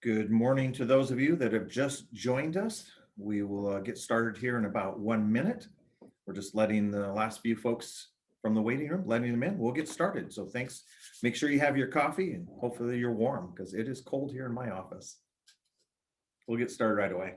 Good morning to those of you that have just joined us. We will get started here in about 1 minute. We're just letting the last few folks from the waiting room, letting them in. We'll get started. So thanks. Make sure you have your coffee and hopefully you're warm because it is cold here in my office. We'll get started right away.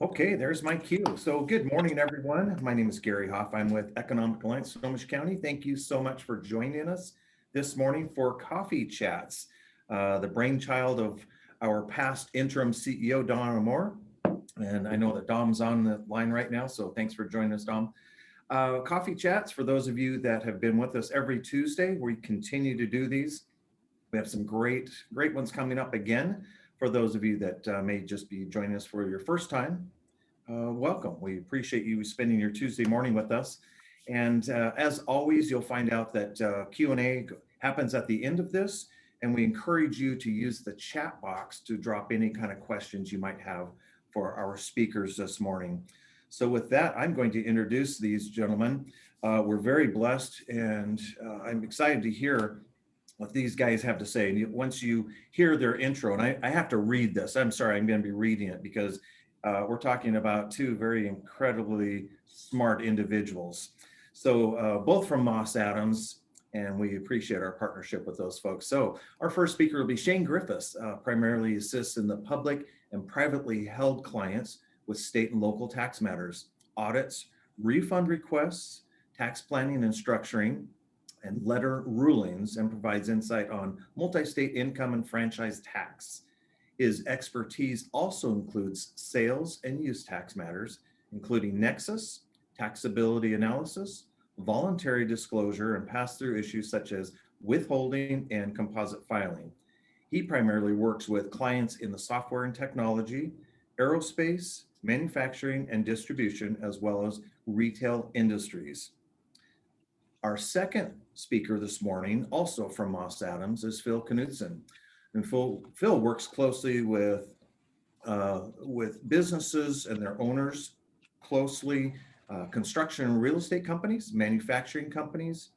Okay, there's my cue. So good morning, everyone. My name is Gary Hoff. I'm with Economic Alliance Snohomish County. Thank you so much for joining us this morning for Coffee Chats, the brainchild of our past interim CEO, Don Amore. And I know that Dom's on the line right now, so thanks for joining us, Dom. Coffee Chats, for those of you that have been with us every Tuesday, we continue to do these. We have some great ones coming up again. For those of you that may just be joining us for your first time, welcome. We appreciate you spending your Tuesday morning with us. And as always, you'll find out that Q&A happens at the end of this, and we encourage you to use the chat box to drop any kind of questions you might have for our speakers this morning. So with that, I'm going to introduce these gentlemen. We're very blessed, and I'm excited to hear what these guys have to say. Once you hear their intro, and I have to read this, I'm sorry, I'm going to be reading it because we're talking about two very incredibly smart individuals. So both from Moss Adams, and we appreciate our partnership with those folks. So our first speaker will be Shane Griffis, primarily assists in the public and privately held clients with state and local tax matters, audits, refund requests, tax planning and structuring, and letter rulings, and provides insight on multi-state income and franchise tax. His expertise also includes sales and use tax matters, including Nexus, taxability analysis, voluntary disclosure, and pass-through issues such as withholding and composite filing. He primarily works with clients in the software and technology, aerospace, manufacturing, and distribution, as well as retail industries. Our second speaker this morning, also from Moss Adams, is Phil Knudsen. And Phil works closely with businesses and their owners, closely construction and real estate companies, manufacturing companies,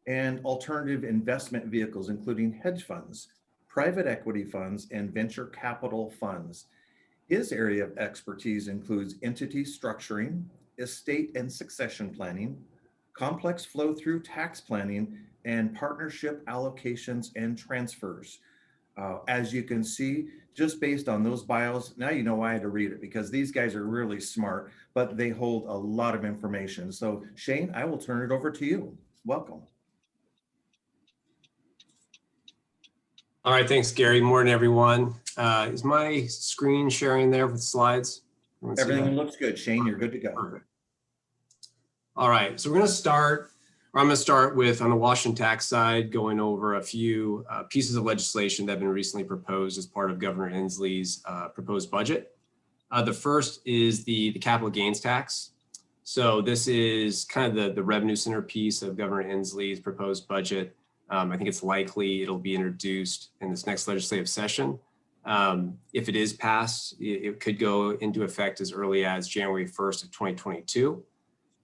and alternative investment vehicles, including hedge funds, private equity funds, and venture capital funds. His area of expertise includes entity structuring, estate and succession planning, complex flow-through tax planning, and partnership allocations and transfers. As you can see, just based on those bios, now you know why I had to read it, because these guys are really smart, but they hold a lot of information. So Shane, I will turn it over to you. Welcome. All right, thanks, Gary. Morning, everyone. Is my screen sharing there with slides? Everything looks good, Shane. You're good to go. Perfect. All right, so I'm going to start with, on the Washington tax side, going over a few pieces of legislation that have been recently proposed as part of Governor Inslee's proposed budget. The first is the capital gains tax. So this is kind of the revenue centerpiece of Governor Inslee's proposed budget. I think it's likely it'll be introduced in this next legislative session. If it is passed, it could go into effect as early as January 1st of 2022.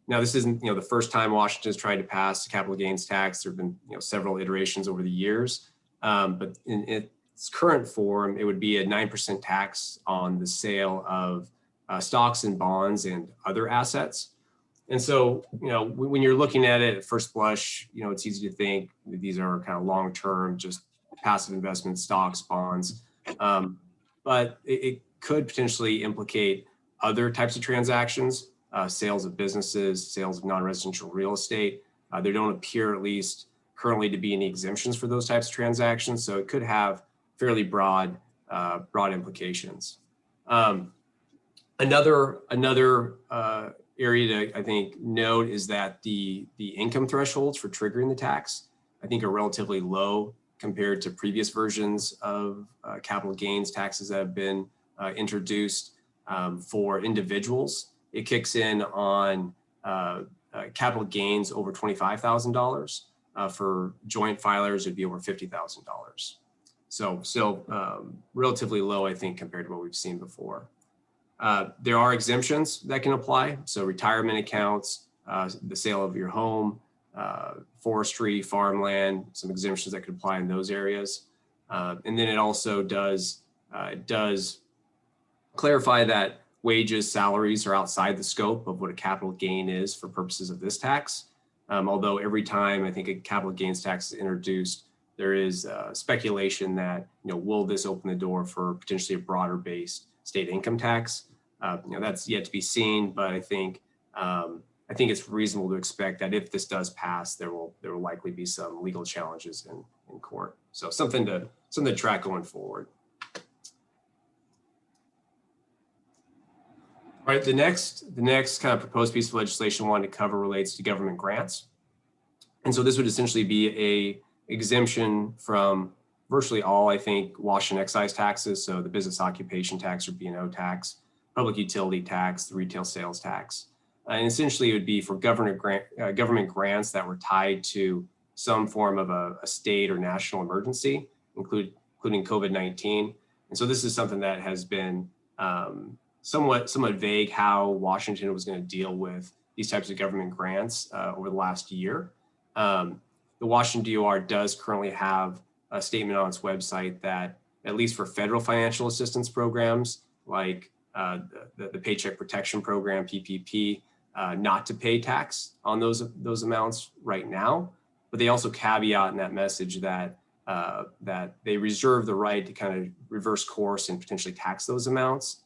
Now, this isn't the first time Washington's tried to pass a capital gains tax. There have been several iterations over the years, but in its current form, it would be a 9% tax on the sale of stocks and bonds and other assets. And so, when you're looking at it at first blush, it's easy to think that these are kind of long-term, just passive investments, stocks, bonds, but it could potentially implicate other types of transactions, sales of businesses, sales of non-residential real estate. There don't appear, at least currently, to be any exemptions for those types of transactions. So it could have fairly broad implications. Another area to, I think, note is that the income thresholds for triggering the tax, I think, are relatively low compared to previous versions of capital gains taxes that have been introduced. For individuals, it kicks in on capital gains over $25,000. For joint filers, it'd be over $50,000. So still relatively low, I think, compared to what we've seen before. There are exemptions that can apply. So retirement accounts, the sale of your home, forestry, farmland, some exemptions that could apply in those areas. And then it also does clarify that wages, salaries are outside the scope of what a capital gain is for purposes of this tax. Although every time I think a capital gains tax is introduced, there is speculation that, will this open the door for potentially a broader based state income tax? That's yet to be seen, but I think it's reasonable to expect that if this does pass, there will likely be some legal challenges in court. So something to track going forward. All right, the next kind of proposed piece of legislation I wanted to cover relates to government grants. And so this would essentially be a exemption from virtually all, I think, Washington excise taxes. So the business occupation tax or B&O tax, public utility tax, the retail sales tax. And essentially it would be for government grants that were tied to some form of a state or national emergency, including COVID-19. And so this is something that has been somewhat vague how Washington was going to deal with these types of government grants over the last year. The Washington DOR does currently have a statement on its website that, at least for federal financial assistance programs like the Paycheck Protection Program, PPP, not to pay tax on those amounts right now. But they also caveat in that message that they reserve the right to kind of reverse course and potentially tax those amounts,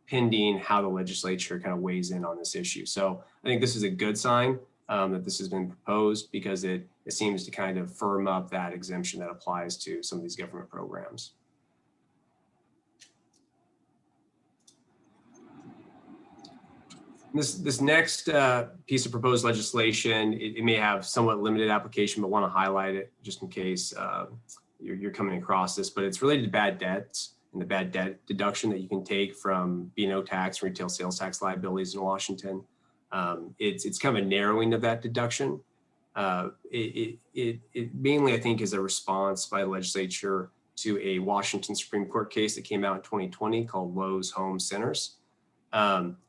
pending how the legislature kind of weighs in on this issue. So I think this is a good sign that this has been proposed, because it seems to kind of firm up that exemption that applies to some of these government programs. This next piece of proposed legislation, it may have somewhat limited application, but want to highlight it just in case you're coming across this. But it's related to bad debts and the bad debt deduction that you can take from B&O tax, retail sales tax liabilities in Washington. It's kind of a narrowing of that deduction. It mainly, I think, is a response by the legislature to a Washington Supreme Court case that came out in 2020 called Lowe's Home Centers.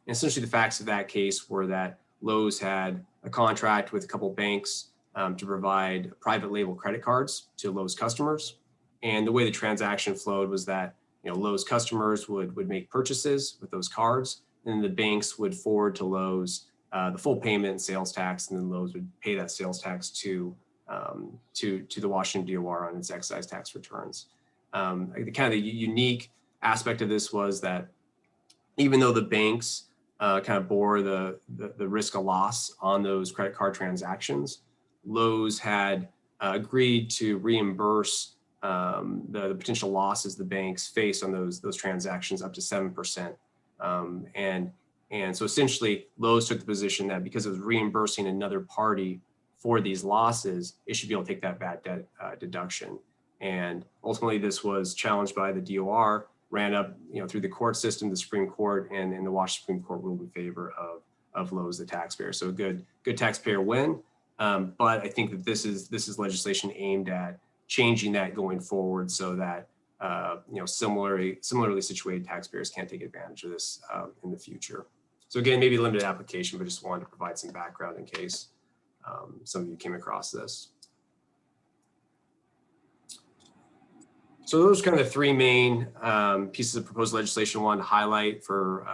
Essentially, the facts of that case were that Lowe's had a contract with a couple banks to provide private label credit cards to Lowe's customers. And the way the transaction flowed was that Lowe's customers would make purchases with those cards, and the banks would forward to Lowe's the full payment and sales tax, and then Lowe's would pay that sales tax to the Washington DOR on its excise tax returns. The unique aspect of this was that even though the banks kind of bore the risk of loss on those credit card transactions, Lowe's had agreed to reimburse the potential losses the banks face on those transactions up to 7%. And so essentially, Lowe's took the position that because it was reimbursing another party for these losses, it should be able to take that bad debt deduction. And ultimately, this was challenged by the DOR, ran up through the court system, the Supreme Court, and the Washington Supreme Court ruled in favor of Lowe's, the taxpayer. So a good taxpayer win. But I think that this is legislation aimed at changing that going forward, so that similarly situated taxpayers can't take advantage of this in the future. So again, maybe limited application, but just wanted to provide some background in case some of you came across this. So those are kind of the three main pieces of proposed legislation I wanted to highlight for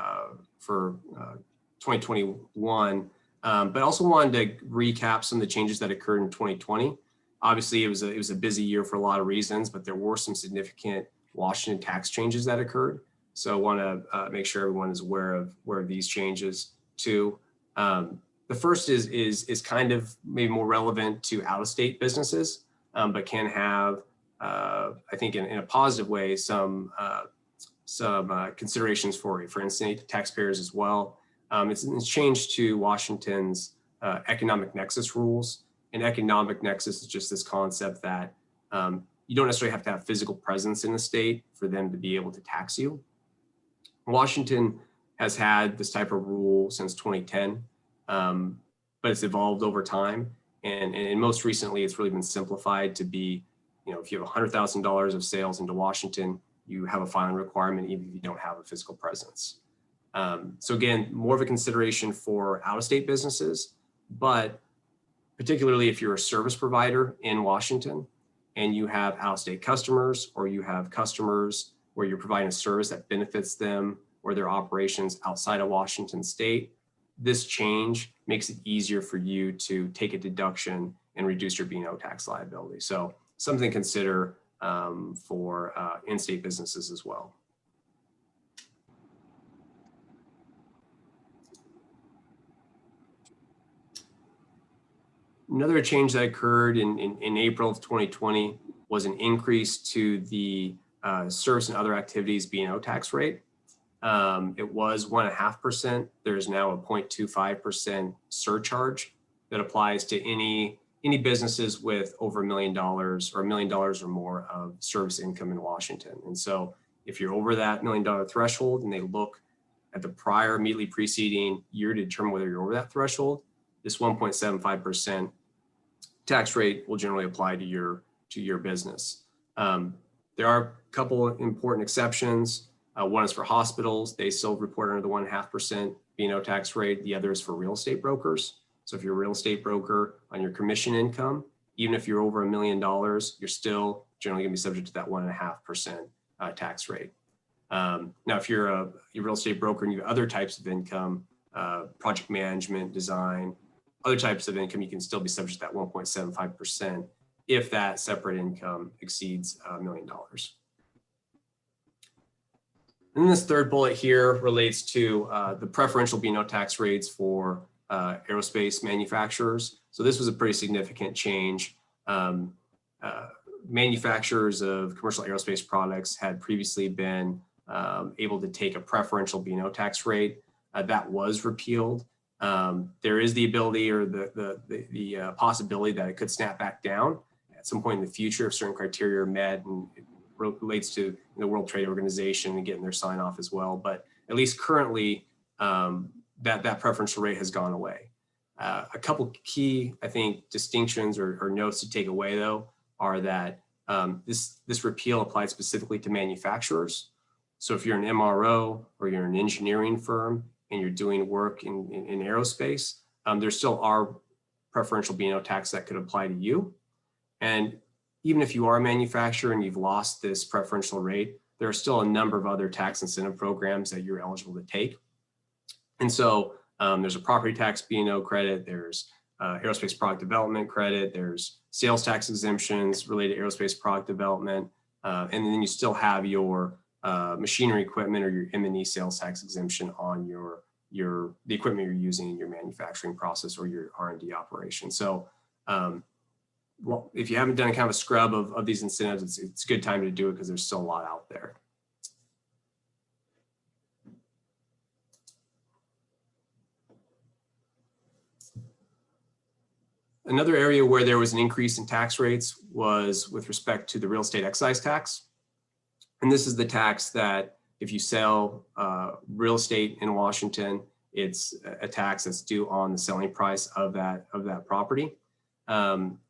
2021, but also wanted to recap some of the changes that occurred in 2020. Obviously, it was a busy year for a lot of reasons, but there were some significant Washington tax changes that occurred. So I want to make sure everyone is aware of these changes too. The first is kind of maybe more relevant to out-of-state businesses, but can have, I think, in a positive way, some considerations for in-state taxpayers as well. It's changed to Washington's economic nexus rules. And economic nexus is just this concept that you don't necessarily have to have physical presence in the state for them to be able to tax you. Washington has had this type of rule since 2010, but it's evolved over time. And most recently, it's really been simplified to be, if you have $100,000 of sales into Washington, you have a filing requirement even if you don't have a physical presence. So again, more of a consideration for out-of-state businesses, but particularly if you're a service provider in Washington and you have out-of-state customers, or you have customers where you're providing a service that benefits them or their operations outside of Washington state, this change makes it easier for you to take a deduction and reduce your B&O tax liability. So something to consider for in-state businesses as well. Another change that occurred in April of 2020 was an increase to the service and other activities B&O tax rate. It was 1.5%. There's now a 0.25% surcharge that applies to any businesses with over $1 million or $1 million or more of service income in Washington. And so if you're over that $1 million threshold and they look at the prior immediately preceding year to determine whether you're over that threshold, this 1.75% tax rate will generally apply to your business. There are a couple of important exceptions. One is for hospitals. They still report under the 1.5% B&O tax rate. The other is for real estate brokers. So if you're a real estate broker on your commission income, even if you're over $1 million, you're still generally going to be subject to that 1.5% tax rate. Now, if you're a real estate broker and you have other types of income, project management, design, other types of income, you can still be subject to that 1.75% if that separate income exceeds $1 million. And then this third bullet here relates to the preferential B&O tax rates for aerospace manufacturers. So this was a pretty significant change. Manufacturers of commercial aerospace products had previously been able to take a preferential B&O tax rate. That was repealed. There is the ability or the possibility that it could snap back down at some point in the future if certain criteria are met, and it relates to the World Trade Organization and getting their sign off as well. But at least currently, that preferential rate has gone away. A couple key, I think, distinctions or notes to take away though are that this repeal applied specifically to manufacturers. So if you're an MRO or you're an engineering firm and you're doing work in aerospace, there still are preferential B&O tax that could apply to you. And even if you are a manufacturer and you've lost this preferential rate, there are still a number of other tax incentive programs that you're eligible to take. And so there's a property tax B&O credit, there's aerospace product development credit, there's sales tax exemptions related to aerospace product development, and then you still have your machinery equipment or your M&E sales tax exemption on the equipment you're using in your manufacturing process or your R&D operation. So well, if you haven't done kind of a scrub of these incentives, it's a good time to do it because there's still a lot out there. Another area where there was an increase in tax rates was with respect to the real estate excise tax. And this is the tax that if you sell real estate in Washington, it's a tax that's due on the selling price of that property.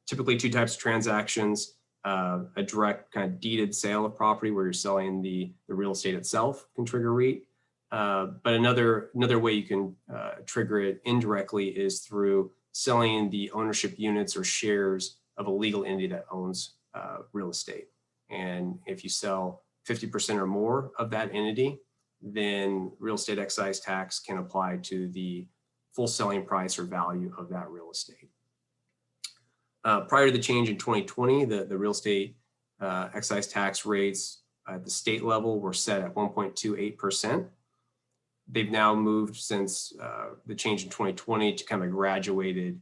Typically two types of transactions, a direct kind of deeded sale of property where you're selling the real estate itself can trigger REIT. But another way you can trigger it indirectly is through selling the ownership units or shares of a legal entity that owns real estate. And if you sell 50% or more of that entity, then real estate excise tax can apply to the full selling price or value of that real estate. Prior to the change in 2020, the real estate excise tax rates at the state level were set at 1.28%. They've now moved since the change in 2020 to kind of a graduated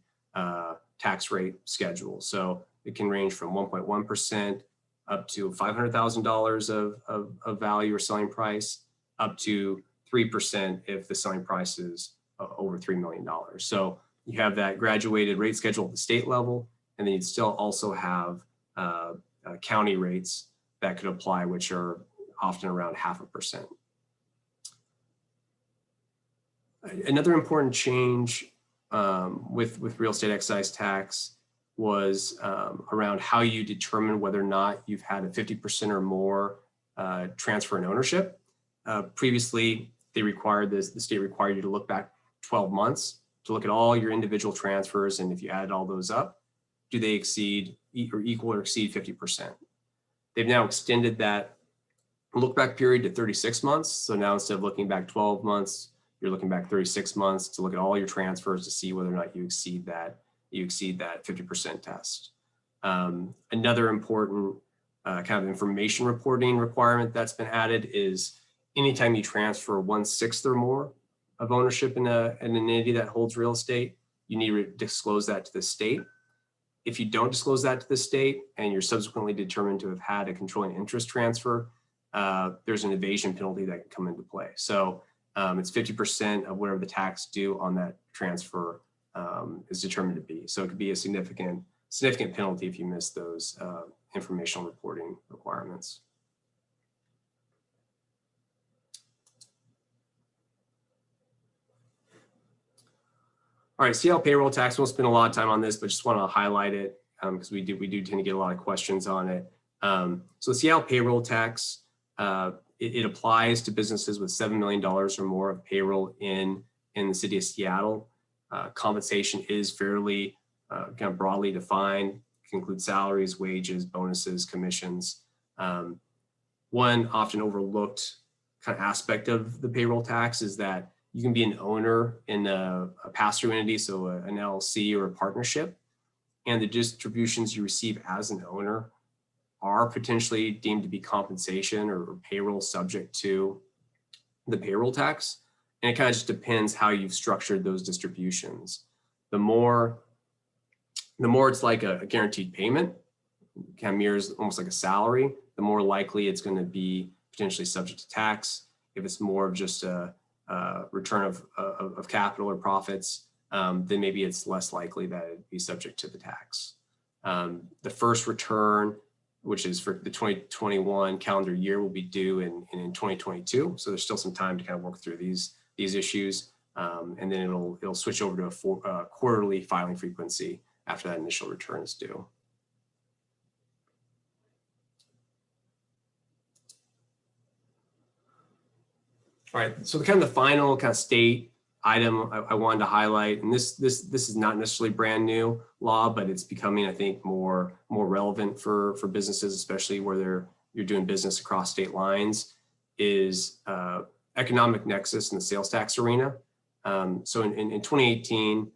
tax rate schedule. So it can range from 1.1% up to $500,000 of value or selling price, up to 3% if the selling price is over $3 million. So you have that graduated rate schedule at the state level, and then you'd still also have county rates that could apply, which are often around 0.5%. Another important change with real estate excise tax was around how you determine whether or not you've had a 50% or more transfer in ownership. Previously, they required the state required you to look back 12 months to look at all your individual transfers, and if you added all those up, do they exceed or equal or exceed 50%? They've now extended that look back period to 36 months. So now instead of looking back 12 months, you're looking back 36 months to look at all your transfers to see whether or not you exceed that 50% test. Another important kind of information reporting requirement that's been added is anytime you transfer 1/6 or more of ownership in an entity that holds real estate, you need to disclose that to the state. If you don't disclose that to the state and you're subsequently determined to have had a controlling interest transfer, there's an evasion penalty that can come into play. So it's 50% of whatever the tax due on that transfer is determined to be. So it could be a significant penalty if you miss those informational reporting requirements. All right, CL payroll tax, we'll spend a lot of time on this, but just want to highlight it because we do tend to get a lot of questions on it. So the CL payroll tax, it applies to businesses with $7 million or more of payroll in the city of Seattle. Compensation is fairly kind of broadly defined. It can include salaries, wages, bonuses, commissions. One often overlooked kind of aspect of the payroll tax is that you can be an owner in a pass-through entity, so an LLC or a partnership, and the distributions you receive as an owner are potentially deemed to be compensation or payroll subject to the payroll tax. And it kind of just depends how you've structured those distributions. The more it's like a guaranteed payment, kind of mirrors almost like a salary, the more likely it's going to be potentially subject to tax. If it's more of just a return of capital or profits, then maybe it's less likely that it'd be subject to the tax. The first return, which is for the 2021 calendar year, will be due in 2022. So there's still some time to kind of work through these issues, and then it'll switch over to a quarterly filing frequency after that initial return is due. All right, so kind of the final kind of state item I wanted to highlight, and this is not necessarily brand new law, but it's becoming, I think, more relevant for businesses, especially where you're doing business across state lines, is economic nexus in the sales tax arena. So in 2018,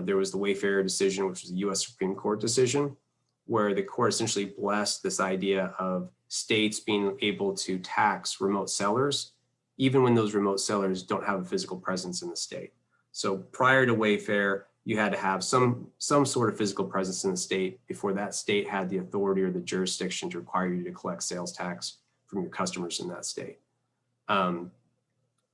there was the Wayfarer decision, which was a U.S. Supreme Court decision, where the court essentially blessed this idea of states being able to tax remote sellers, even when those remote sellers don't have a physical presence in the state. So prior to Wayfarer, you had to have some sort of physical presence in the state before that state had the authority or the jurisdiction to require you to collect sales tax from your customers in that state.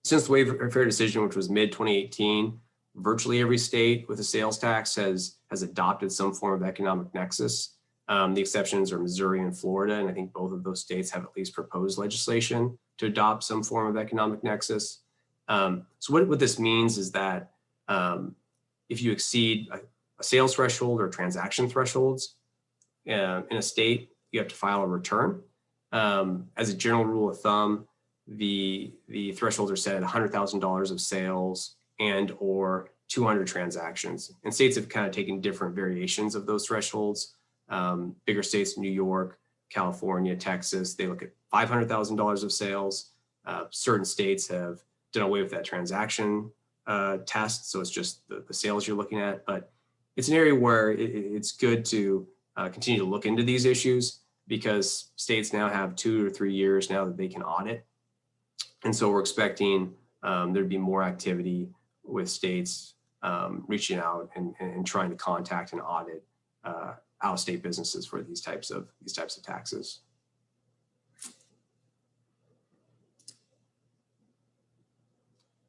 Since the Wayfarer decision, which was mid-2018, virtually every state with a sales tax has adopted some form of economic nexus. The exceptions are Missouri and Florida, and I think both of those states have at least proposed legislation to adopt some form of economic nexus. So what this means is that if you exceed a sales threshold or transaction thresholds in a state, you have to file a return. As a general rule of thumb, the thresholds are set at $100,000 of sales and or 200 transactions. And states have kind of taken different variations of those thresholds. Bigger states, New York, California, Texas, they look at $500,000 of sales. Certain states have done away with that transaction test, so it's just the sales you're looking at. But it's an area where it's good to continue to look into these issues. because states now have 2 or 3 years now that they can audit. And so we're expecting there'd be more activity with states reaching out and trying to contact and audit out-of-state businesses for these types of taxes.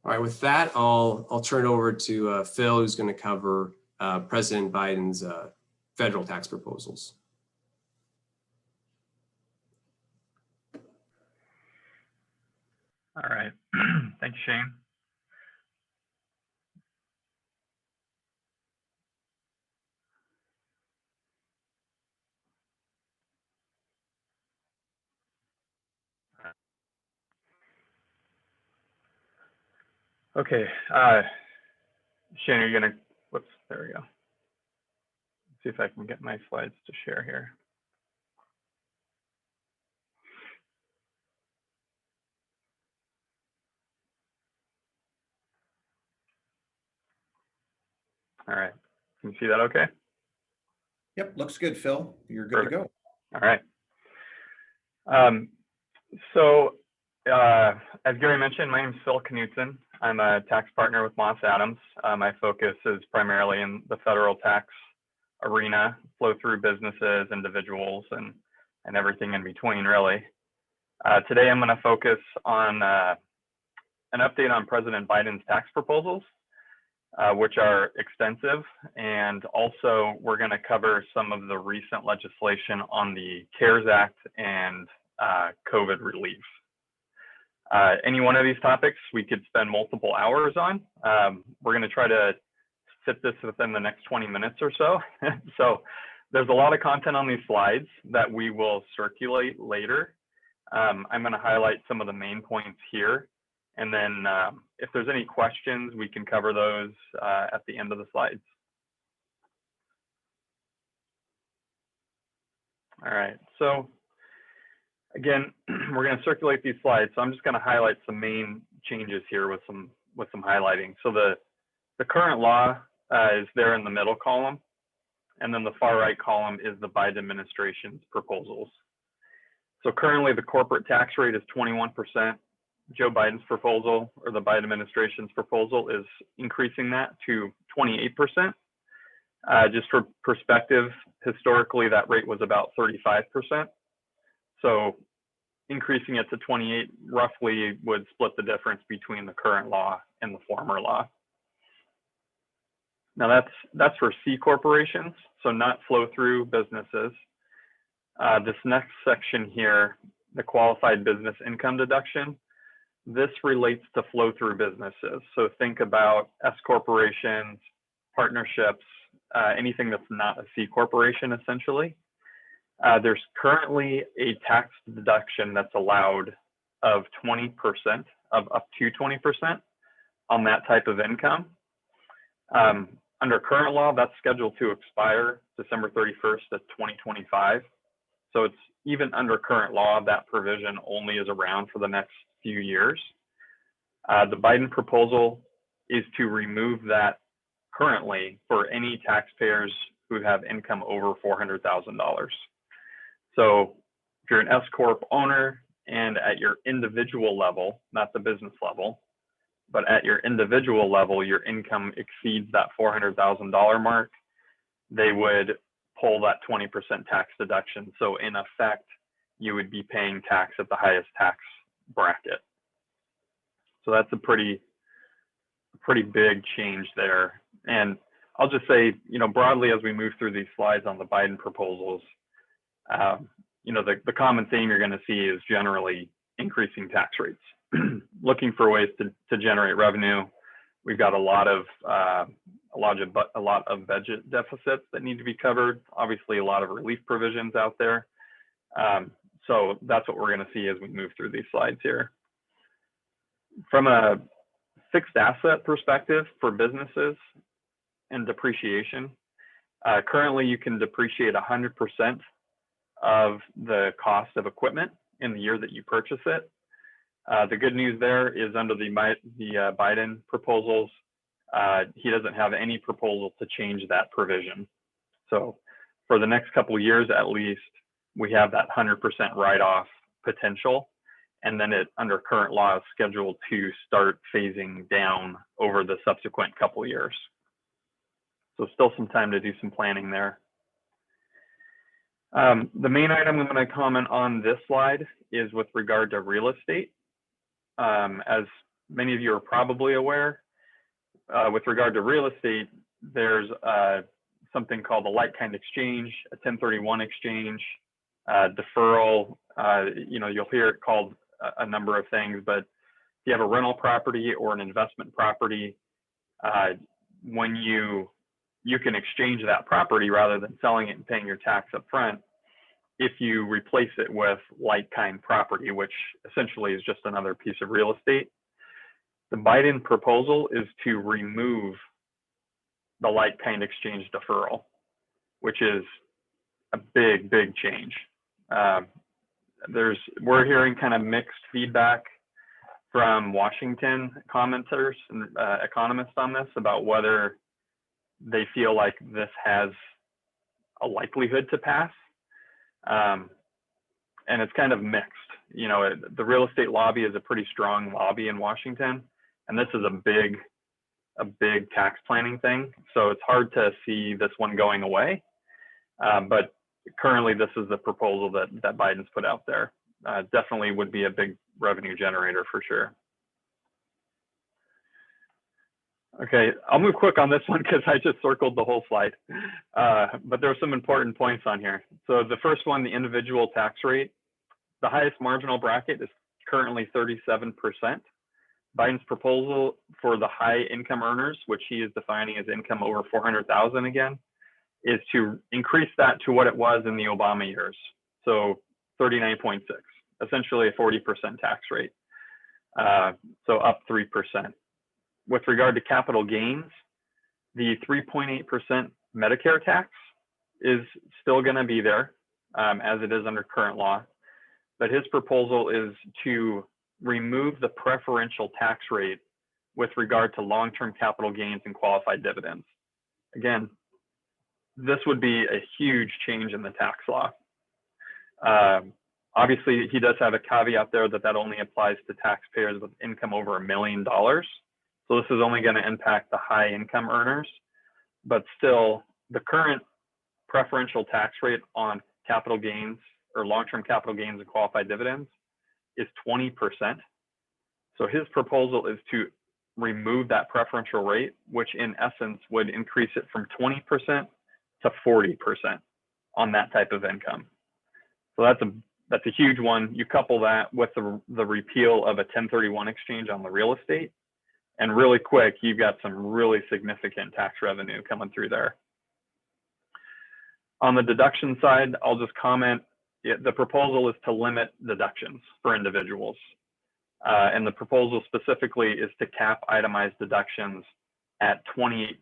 All right, with that, I'll turn it over to Phil, who's going to cover President Biden's federal tax proposals. All right. Thanks, Shane. Okay. Shane, are you going to, whoops, there we go. Let's see if I can get my slides to share here. All right. Can you see that okay? Yep, looks good, Phil. You're good to go. All right. As Gary mentioned, my name is Phil Knutson. I'm a tax partner with Moss Adams. My focus is primarily in the federal tax arena, flow through businesses, individuals, and everything in between, really. Today, I'm going to focus on an update on President Biden's tax proposals, which are extensive. And also, we're going to cover some of the recent legislation on the CARES Act and COVID relief. Any one of these topics we could spend multiple hours on. We're going to try to fit this within the next 20 minutes or so. So there's a lot of content on these slides that we will circulate later. I'm going to highlight some of the main points here. And then if there's any questions, we can cover those at the end of the slides. All right, so again, we're going to circulate these slides. So I'm just going to highlight some main changes here with some highlighting. So the current law is there in the middle column, and then the far right column is the Biden administration's proposals. So currently the corporate tax rate is 21%. Joe Biden's proposal, or the Biden administration's proposal, is increasing that to 28%. Just for perspective, historically that rate was about 35%. So increasing it to 28 roughly would split the difference between the current law and the former law. Now that's for C corporations, so not flow-through businesses. This next section here, the qualified business income deduction, this relates to flow-through businesses. So think about S corporations, partnerships, anything that's not a C corporation, essentially. There's currently a tax deduction that's allowed of 20%, of up to 20% on that type of income. Under current law, that's scheduled to expire December 31st of 2025. So it's even under current law, that provision only is around for the next few years. The Biden proposal is to remove that currently for any taxpayers who have income over $400,000. So if you're an S Corp owner and at your individual level, not the business level, but at your individual level, your income exceeds that $400,000 mark, they would pull that 20% tax deduction. So in effect, you would be paying tax at the highest tax bracket. So that's a pretty big change there. And I'll just say, broadly, as we move through these slides on the Biden proposals, the common theme you're going to see is generally increasing tax rates, looking for ways to generate revenue. We've got a lot of budget deficits that need to be covered. Obviously, a lot of relief provisions out there. So that's what we're going to see as we move through these slides here. From a fixed asset perspective for businesses and depreciation, currently you can depreciate 100% of the cost of equipment in the year that you purchase it. The good news there is under the Biden proposals, he doesn't have any proposal to change that provision. So for the next couple of years, at least, we have that 100% write-off potential. And then it, under current law, is scheduled to start phasing down over the subsequent couple years. So still some time to do some planning there. The main item I'm going to comment on this slide is with regard to real estate. As many of you are probably aware, with regard to real estate, there's something called a like-kind exchange, a 1031 exchange, deferral. You'll hear it called a number of things, but if you have a rental property or an investment property, when you can exchange that property rather than selling it and paying your tax up front if you replace it with like-kind property, which essentially is just another piece of real estate. The Biden proposal is to remove the like-kind exchange deferral, which is a big, big change. We're hearing kind of mixed feedback from Washington commenters and economists on this about whether they feel like this has a likelihood to pass. And it's kind of mixed. The real estate lobby is a pretty strong lobby in Washington, and this is a big tax planning thing. So it's hard to see this one going away. But currently, this is the proposal that Biden's put out there. Definitely would be a big revenue generator for sure. Okay, I'll move quick on this one because I just circled the whole slide. But there are some important points on here. So the first one, the individual tax rate. The highest marginal bracket is currently 37%. Biden's proposal for the high income earners, which he is defining as income over 400,000 again, is to increase that to what it was in the Obama years. So 39.6, essentially a 40% tax rate. So up 3%. With regard to capital gains, the 3.8% Medicare tax is still going to be there as it is under current law. But his proposal is to remove the preferential tax rate with regard to long-term capital gains and qualified dividends. Again, this would be a huge change in the tax law. Obviously, he does have a caveat there that only applies to taxpayers with income over $1 million. So this is only going to impact the high income earners, but still the current preferential tax rate on capital gains or long-term capital gains and qualified dividends is 20%. So his proposal is to remove that preferential rate, which in essence would increase it from 20% to 40% on that type of income. So that's a huge one. You couple that with the repeal of a 1031 exchange on the real estate, and really quick, you've got some really significant tax revenue coming through there. On the deduction side, I'll just comment, the proposal is to limit deductions for individuals. And the proposal specifically is to cap itemized deductions at 28%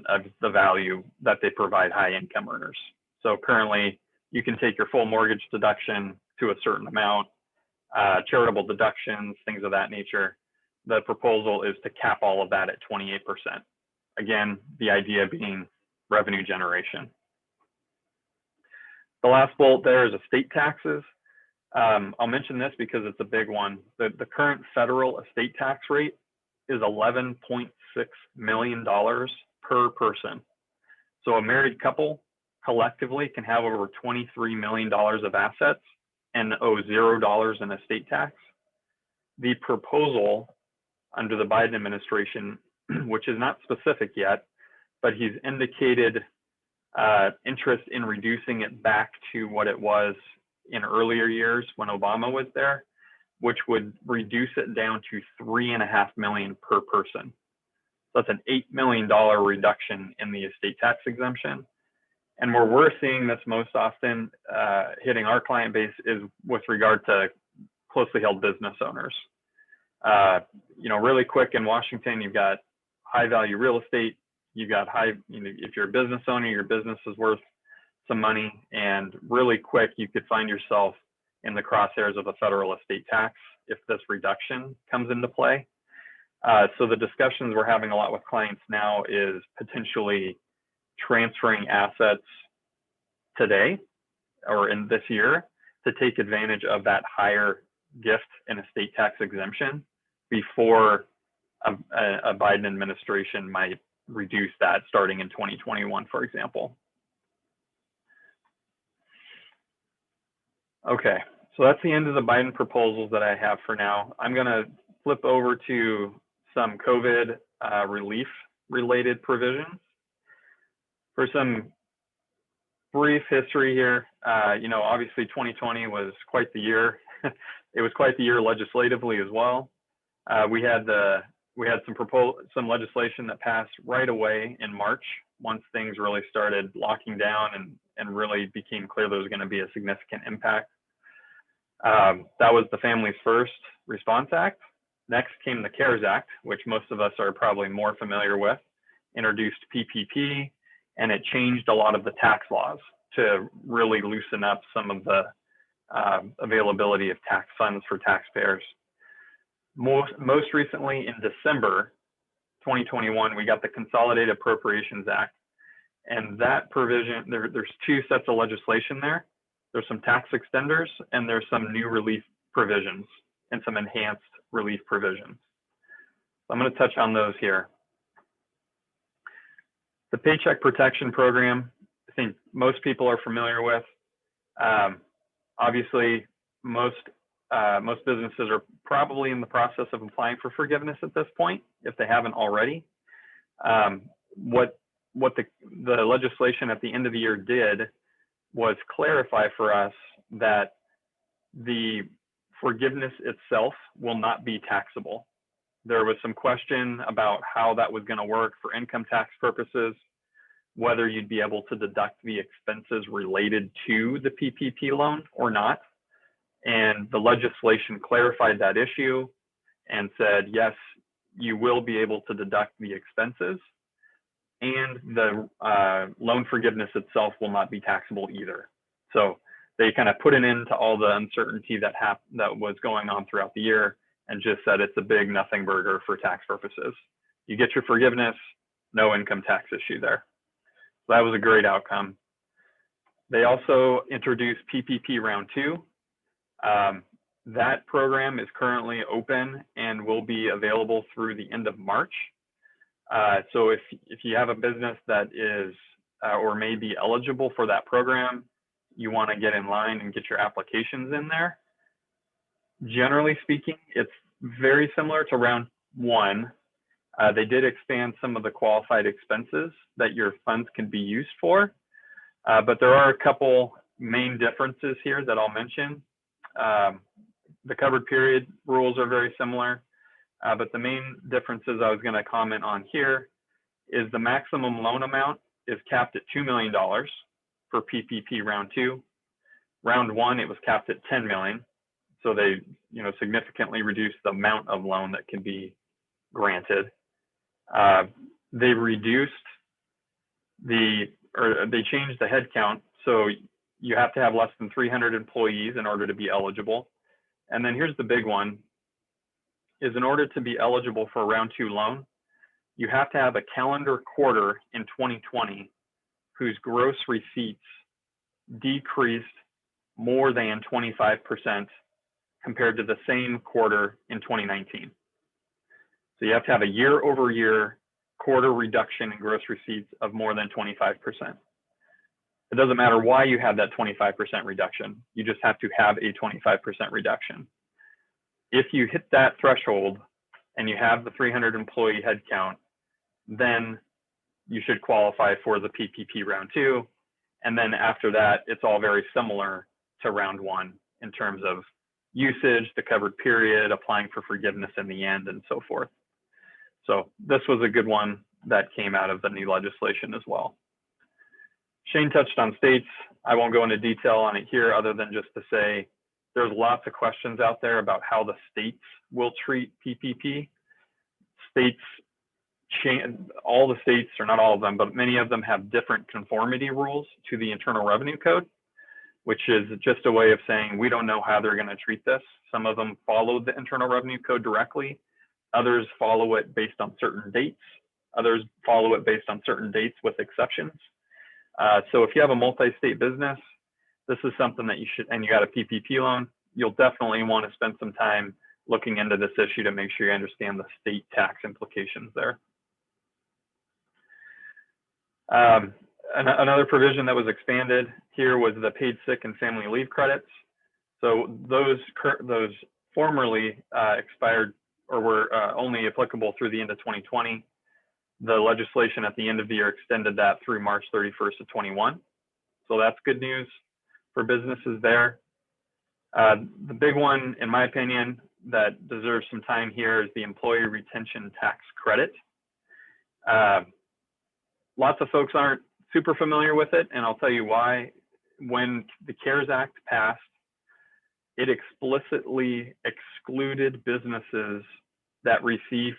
of the value that they provide high income earners. So currently, you can take your full mortgage deduction to a certain amount, charitable deductions, things of that nature. The proposal is to cap all of that at 28%. Again, the idea being revenue generation. The last bullet there is estate taxes. I'll mention this because it's a big one. The current federal estate tax rate is $11.6 million per person. So a married couple collectively can have over $23 million of assets and owe $0 in estate tax. The proposal under the Biden administration, which is not specific yet, but he's indicated interest in reducing it back to what it was in earlier years when Obama was there, which would reduce it down to $3.5 million per person. So that's an $8 million reduction in the estate tax exemption. And where we're seeing this most often hitting our client base is with regard to closely held business owners. Really quick in Washington, you've got high value real estate. You've got if you're a business owner, your business is worth some money, and really quick, you could find yourself in the crosshairs of a federal estate tax if this reduction comes into play. So the discussions we're having a lot with clients now is potentially transferring assets today or in this year to take advantage of that higher gift and estate tax exemption before a Biden administration might reduce that starting in 2021, for example. Okay, so that's the end of the Biden proposals that I have for now. I'm going to flip over to some COVID relief related provisions. For some brief history here, obviously 2020 was quite the year. It was quite the year legislatively as well. We had some legislation that passed right away in March once things really started locking down and really became clear there was going to be a significant impact. That was the Families First Response Act. Next came the CARES Act, which most of us are probably more familiar with, introduced PPP, and it changed a lot of the tax laws to really loosen up some of the availability of tax funds for taxpayers. Most recently in December 2021, we got the Consolidated Appropriations Act. And that provision, there's two sets of legislation there. There's some tax extenders and there's some new relief provisions and some enhanced relief provisions. So I'm going to touch on those here. The Paycheck Protection Program, I think most people are familiar with. Obviously, most businesses are probably in the process of applying for forgiveness at this point, if they haven't already. What the legislation at the end of the year did was clarify for us that the forgiveness itself will not be taxable. There was some question about how that was going to work for income tax purposes, whether you'd be able to deduct the expenses related to the PPP loan or not. And the legislation clarified that issue and said, yes, you will be able to deduct the expenses, and the loan forgiveness itself will not be taxable either. So they kind of put an end to all the uncertainty that was going on throughout the year and just said it's a big nothing burger for tax purposes. You get your forgiveness, no income tax issue there. So that was a great outcome. They also introduced PPP Round 2. That program is currently open and will be available through the end of March. So if you have a business that is or may be eligible for that program, you want to get in line and get your applications in there. Generally speaking, it's very similar to Round 1. They did expand some of the qualified expenses that your funds can be used for, but there are a couple main differences here that I'll mention. The covered period rules are very similar, but the main differences I was going to comment on here is the maximum loan amount is capped at $2 million for PPP Round 2. Round 1, it was capped at $10 million. So they, significantly reduced the amount of loan that can be granted. They reduced they changed the head count. So you have to have less than 300 employees in order to be eligible. And then here's the big one, is in order to be eligible for a Round 2 loan, you have to have a calendar quarter in 2020 whose gross receipts decreased more than 25% compared to the same quarter in 2019. So you have to have a year-over-year quarter reduction in gross receipts of more than 25%. It doesn't matter why you have that 25% reduction. You just have to have a 25% reduction. If you hit that threshold and you have the 300 employee headcount, then you should qualify for the PPP Round 2. And then after that, it's all very similar to Round 1 in terms of usage, the covered period, applying for forgiveness in the end, and so forth. So this was a good one that came out of the new legislation as well. Shane touched on states. I won't go into detail on it here other than just to say there's lots of questions out there about how the states will treat PPP. All the states, or not all of them, but many of them have different conformity rules to the Internal Revenue Code, which is just a way of saying we don't know how they're going to treat this. Some of them follow the Internal Revenue Code directly. Others follow it based on certain dates. Others follow it based on certain dates with exceptions. So if you have a multi-state business, this is something that you should, and you got a PPP loan, you'll definitely want to spend some time looking into this issue to make sure you understand the state tax implications there. Another provision that was expanded here was the paid sick and family leave credits. So those formerly expired or were only applicable through the end of 2020. The legislation at the end of the year extended that through March 31st of 21. So that's good news for businesses there. The big one, in my opinion, that deserves some time here is the employee retention tax credit. Lots of folks aren't super familiar with it, and I'll tell you why. When the CARES Act passed, it explicitly excluded businesses that receive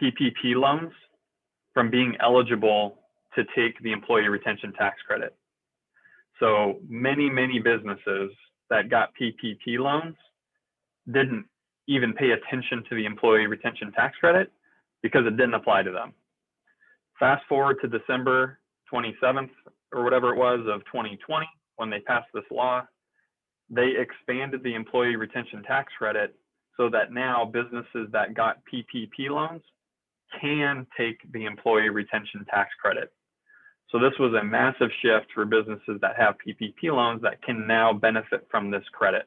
PPP loans from being eligible to take the employee retention tax credit. So many businesses that got PPP loans didn't even pay attention to the employee retention tax credit because it didn't apply to them. Fast forward to December 27th or whatever it was of 2020, when they passed this law, they expanded the employee retention tax credit so that now businesses that got PPP loans can take the employee retention tax credit. So this was a massive shift for businesses that have PPP loans that can now benefit from this credit.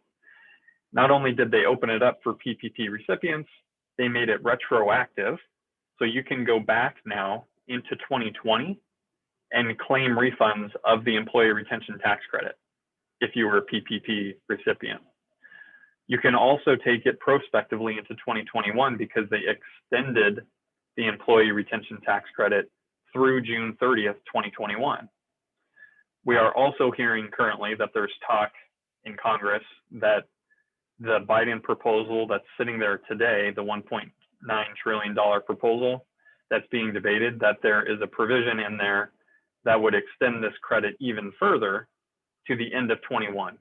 Not only did they open it up for PPP recipients, they made it retroactive. So you can go back now into 2020 and claim refunds of the employee retention tax credit if you were a PPP recipient. You can also take it prospectively into 2021 because they extended the employee retention tax credit through June 30th, 2021. We are also hearing currently that there's talk in Congress that the Biden proposal that's sitting there today, the $1.9 trillion proposal that's being debated, that there is a provision in there that would extend this credit even further to the end of 21.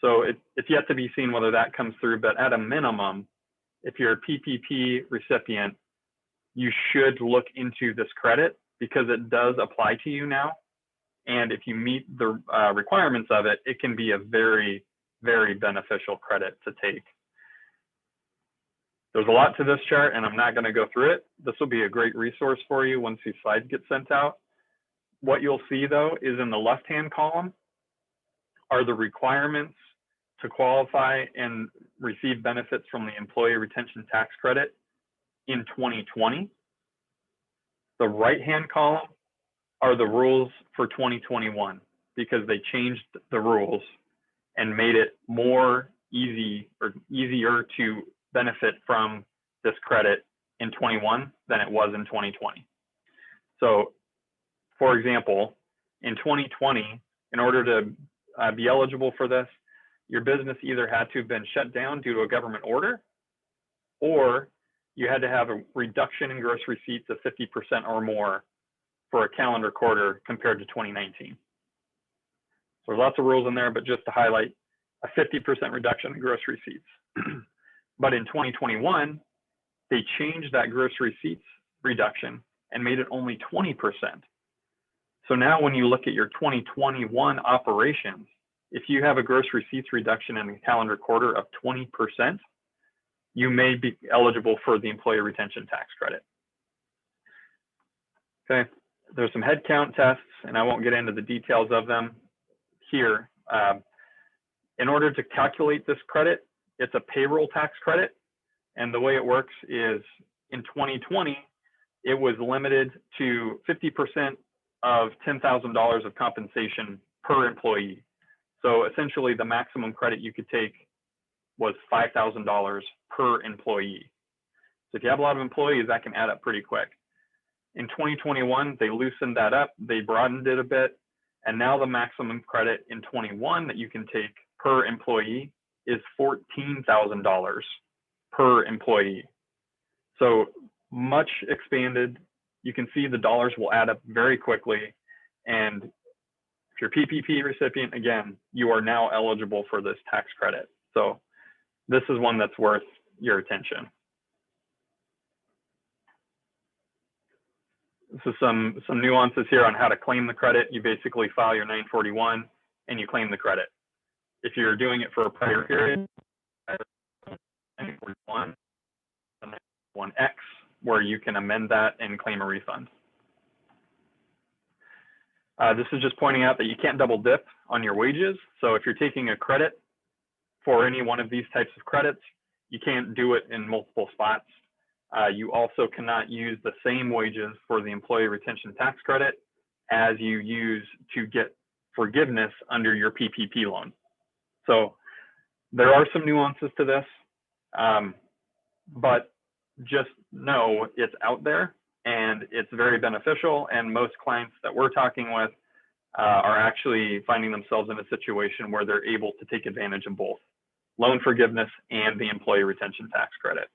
So it's yet to be seen whether that comes through, but at a minimum, if you're a PPP recipient, you should look into this credit because it does apply to you now. And if you meet the requirements of it, it can be a very, very beneficial credit to take. There's a lot to this chart and I'm not going to go through it. This will be a great resource for you once these slides get sent out. What you'll see though is in the left-hand column are the requirements to qualify and receive benefits from the employee retention tax credit in 2020. The right-hand column are the rules for 2021 because they changed the rules and made it more easier to benefit from this credit in 21 than it was in 2020. So, for example, in 2020, in order to be eligible for this, your business either had to have been shut down due to a government order, or you had to have a reduction in gross receipts of 50% or more for a calendar quarter compared to 2019. So there's lots of rules in there, but just to highlight, a 50% reduction in gross receipts. But in 2021, they changed that gross receipts reduction and made it only 20%. So now when you look at your 2021 operations, if you have a gross receipts reduction in a calendar quarter of 20%, you may be eligible for the employee retention tax credit. Okay, there's some headcount tests, and I won't get into the details of them here. In order to calculate this credit, it's a payroll tax credit. And the way it works is in 2020, it was limited to 50% of $10,000 of compensation per employee. So essentially the maximum credit you could take was $5,000 per employee. So if you have a lot of employees, that can add up pretty quick. In 2021, they loosened that up, they broadened it a bit, and now the maximum credit in 21 that you can take per employee is $14,000 per employee. So much expanded. You can see the dollars will add up very quickly. And if you're a PPP recipient, again, you are now eligible for this tax credit. So this is one that's worth your attention. This is some nuances here on how to claim the credit. You basically file your 941. and you claim the credit. If you're doing it for a prior period, 41, 1X, where you can amend that and claim a refund. This is just pointing out that you can't double dip on your wages. So if you're taking a credit for any one of these types of credits, you can't do it in multiple spots. You also cannot use the same wages for the employee retention tax credit as you use to get forgiveness under your PPP loan. So there are some nuances to this, but just know it's out there and it's very beneficial. And most clients that we're talking with are actually finding themselves in a situation where they're able to take advantage of both loan forgiveness and the employee retention tax credit.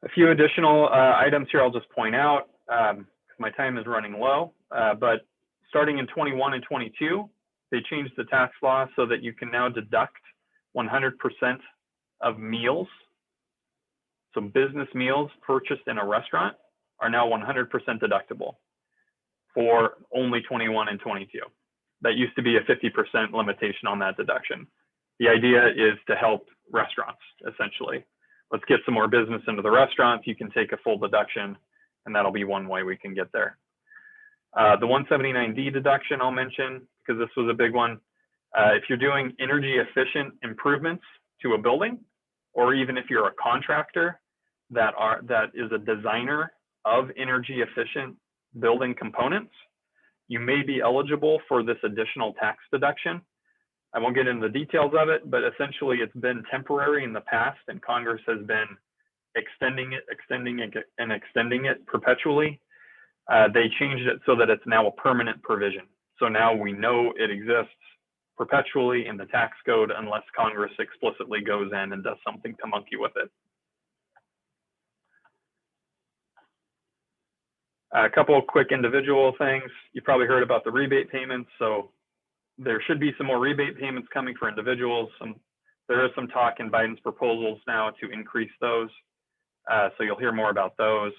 A few additional items here I'll just point out, because my time is running low, but starting in 21 and 22, they changed the tax law so that you can now deduct 100% of meals. So business meals purchased in a restaurant are now 100% deductible for only 21 and 22. That used to be a 50% limitation on that deduction. The idea is to help restaurants, essentially. Let's get some more business into the restaurants. You can take a full deduction, and that'll be one way we can get there. The 179D deduction I'll mention, because this was a big one. If you're doing energy efficient improvements to a building, or even if you're a contractor that is a designer of energy efficient building components, you may be eligible for this additional tax deduction. I won't get into the details of it, but essentially it's been temporary in the past, and Congress has been extending it perpetually. They changed it so that it's now a permanent provision. So now we know it exists perpetually in the tax code unless Congress explicitly goes in and does something to monkey with it. A couple of quick individual things. You probably heard about the rebate payments. So there should be some more rebate payments coming for individuals. There is some talk in Biden's proposals now to increase those. So you'll hear more about those.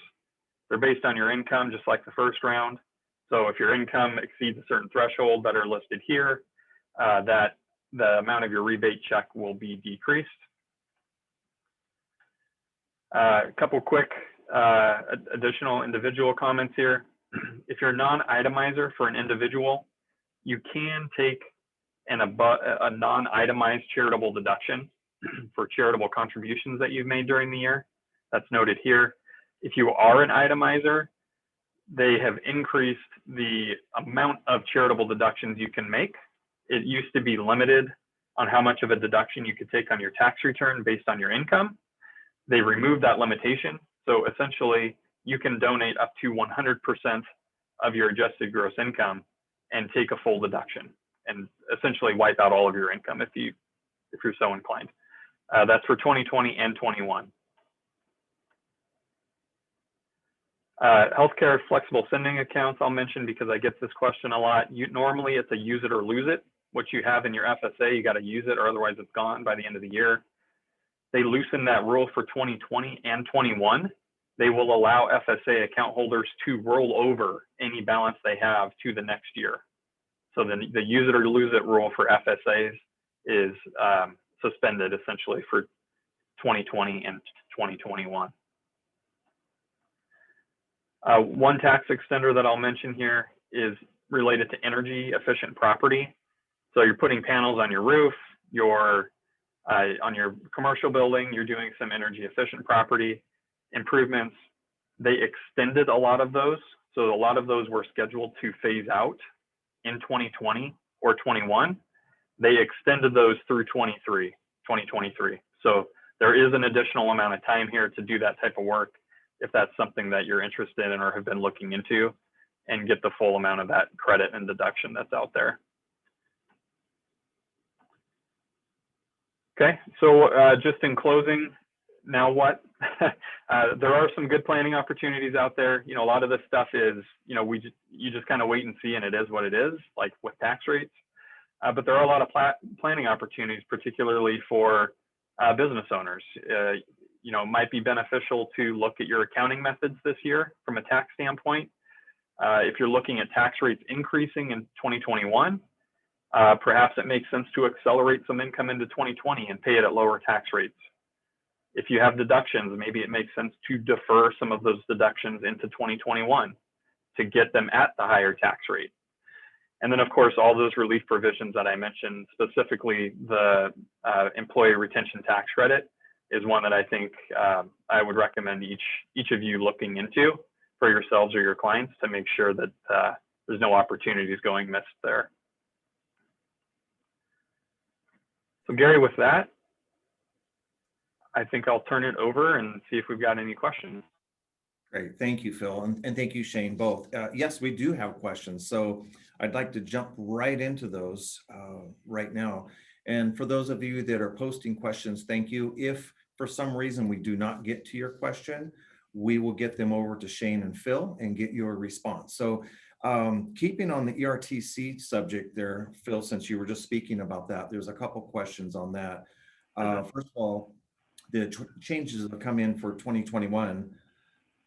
They're based on your income, just like the first round. So if your income exceeds a certain threshold that are listed here, that the amount of your rebate check will be decreased. A couple quick additional individual comments here. If you're a non-itemizer for an individual, you can take a non-itemized charitable deduction for charitable contributions that you've made during the year. That's noted here. If you are an itemizer, they have increased the amount of charitable deductions you can make. It used to be limited on how much of a deduction you could take on your tax return based on your income. They removed that limitation. So essentially, you can donate up to 100% of your adjusted gross income and take a full deduction and essentially wipe out all of your income if you're so inclined. That's for 2020 and 21. Healthcare flexible spending accounts I'll mention because I get this question a lot. Normally it's a use it or lose it. What you have in your FSA, you got to use it or otherwise it's gone by the end of the year. They loosened that rule for 2020 and 21. They will allow FSA account holders to roll over any balance they have to the next year. So then the use it or lose it rule for FSAs is suspended essentially for 2020 and 2021. One tax extender that I'll mention here is related to energy efficient property. So you're putting panels on your roof, on your commercial building, you're doing some energy efficient property improvements. They extended a lot of those. So a lot of those were scheduled to phase out in 2020 or 21. They extended those through 2023. So there is an additional amount of time here to do that type of work if that's something that you're interested in or have been looking into and get the full amount of that credit and deduction that's out there. Okay, so just in closing, now what? There are some good planning opportunities out there. A lot of this stuff is, you just kind of wait and see, and it is what it is, like with tax rates. But there are a lot of planning opportunities, particularly for business owners. It might be beneficial to look at your accounting methods this year from a tax standpoint. If you're looking at tax rates increasing in 2021, Perhaps it makes sense to accelerate some income into 2020 and pay it at lower tax rates. If you have deductions, maybe it makes sense to defer some of those deductions into 2021 to get them at the higher tax rate. And then, of course, all those relief provisions that I mentioned, specifically the employee retention tax credit, is one that I think I would recommend each of you looking into for yourselves or your clients to make sure that there's no opportunities going missed there. So Gary, with that, I think I'll turn it over and see if we've got any questions. Great, thank you, Phil, and thank you, Shane, both. Yes, we do have questions, so I'd like to jump right into those right now. And for those of you that are posting questions, thank you. If for some reason we do not get to your question, we will get them over to Shane and Phil and get your response. So keeping on the ERTC subject there, Phil, since you were just speaking about that, there's a couple questions on that. First of all, the changes that have come in for 2021,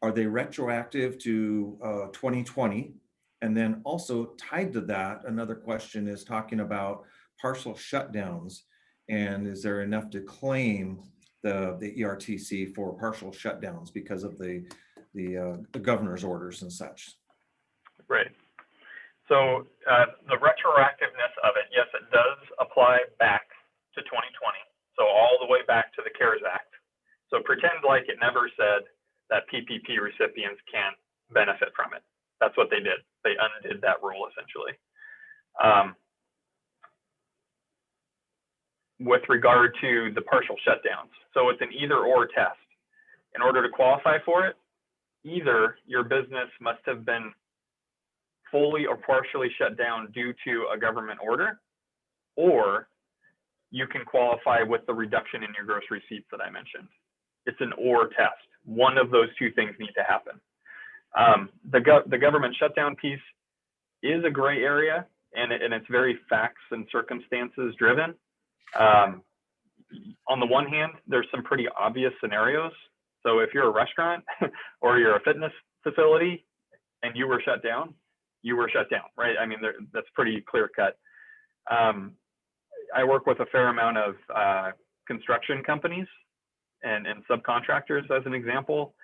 are they retroactive to 2020? And then also tied to that, another question is talking about partial shutdowns. And is there enough to claim the ERTC for partial shutdowns because of the governor's orders and such? Right. So the retroactiveness of it, yes, it does apply back to 2020. So all the way back to the CARES Act. So pretend like it never said that PPP recipients can't benefit from it. That's what they did. They undid that rule essentially. With regard to the partial shutdowns, so it's an either or test. In order to qualify for it, either your business must have been fully or partially shut down due to a government order, or you can qualify with the reduction in your gross receipts that I mentioned. It's an or test. One of those two things need to happen. The government shutdown piece is a gray area, and it's very facts and circumstances driven. On the one hand, there's some pretty obvious scenarios. So if you're a restaurant or you're a fitness facility and you were shut down, you were shut down, right? I mean, that's pretty clear cut. I work with a fair amount of construction companies and subcontractors as an example.